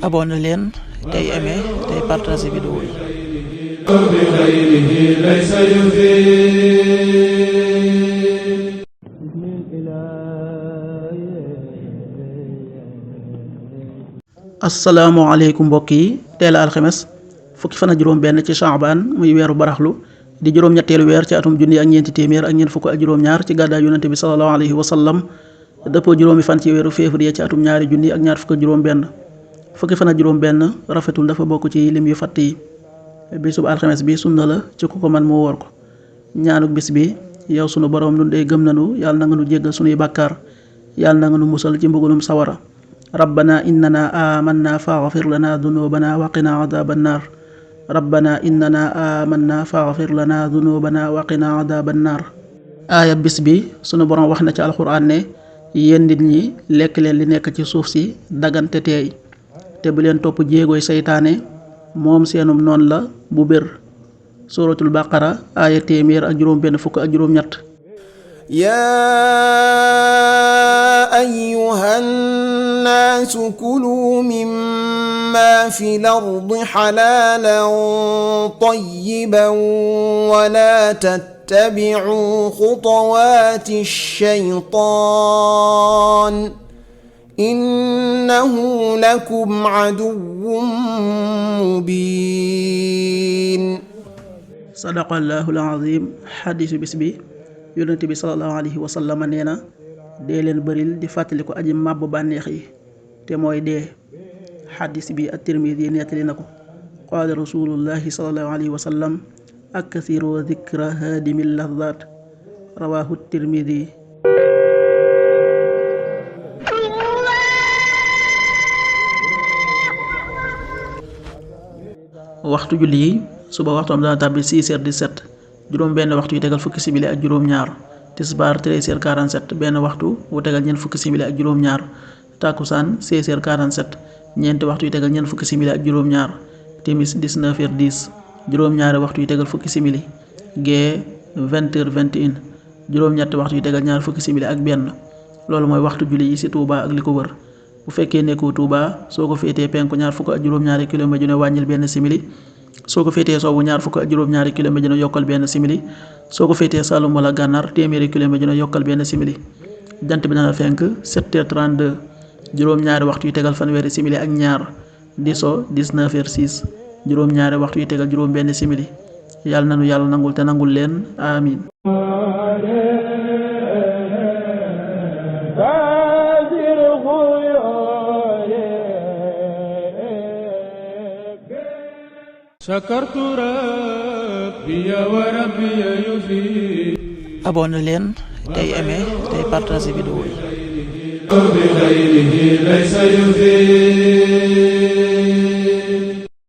abonné leen tey aimé tey partagé vidéo yi. asalaamaaleykum mbokk yi teel a alxames fukki fan ak juróom benn ci Shaabaan muy weeru baraxlu di juróom-ñetteelu weer ci atum junni ak ñeenti téeméer ak ñeent fukk ak juróom-ñaar ci gàddaay yonente bi sallallahu alayhi wa sallam dëppoo juróomi fan ci weeru février ci atum ñaari junni ak ñaar fukk ak juróom benn fukki fan ak juróom benn rafetul dafa bokk ci lim yu fatt yi. bisub alxames bi sunna la ci ku ko man moo woor ko. ñaanuk bis bi yow sunu borom nun dey gëm nanu yàlla na nga nu jéggal sunuy bàkkaar yàlla na nga nu musal ci mbugalum sawara. rabbana innana amanna faghfir lana dunubana wa qina adhaban nar rabbana innana amanna faghfir lana dunubana wa qina adhaban nar. aaya bis bi sunu borom wax na ci alxuraan ne yéen nit ñi lekk leen li nekk ci suuf si dagante teey te bu leen topp jéegooy seytaane moom seenum noon la bu bér. suratul baqara aaya téeméer ak juróom benn fukk ak juróom ñett. yaa ayyuhan naasu kuluu mimmaa fil ardi halaalan tayyiban wa laa tattabi'uu xutuwaati shaytaan innahu lakum aduwwun mubiin. sadaqallaahu al-aziim. xadiisu bis bi yonent bi sallallahu alayhi wa sallam nee na dee leen bëril di fàttali ko aji màbb bànneex yi te mooy dee. xadiis bi at-Tirmidi nettali na ko. qaala rasulullahi sallallahu alayhi wa sallam akthiru dhikra haadimi llazzaat rawaahu at-Tirmidi. waxtu julli yi suba waxtoom dana tàbbi 6h17 juróom benn waxtu yu tegal fukki simili ak juróom ñaar tisbaar 13h47 benn waxtu wu tegal ñeent fukki simili ak juróom ñaar takkusaan 16h47 ñeenti waxtu yu tegal ñeent fukki simili ak juróom ñaar timis 19h10 juróom ñaari waxtu yu tegal fukki simili gee 20h21 juróom ñetti waxtu yu tegal ñaar fukki simili ak benn. loolu mooy waxtu julli yi ci Touba ak li ko wër. bu fekkee nekkoo Touba soo ko féetee penku ñaar fukk ak juróom-ñaari kilomètre ju ne wàññil benn simili soo ko féetee sowwu ñaar fukk ak juróom-ñaari kilomètre ju ne yokkal benn simili soo ko féetee Saloum wala Gànnaar téeméeri kilomètre ju ne yokkal benn simili. jant bi dana fenk 7h32 juróom-ñaari waxtu yu tegal fanweeri simili ak ñaar di so 19h06 juróom-ñaari waxtu yu tegal juróom benn simili. yàlla nanu yàlla nangul te nangul leen amin. abonné leen tey aimé tey partagé vidéo yi.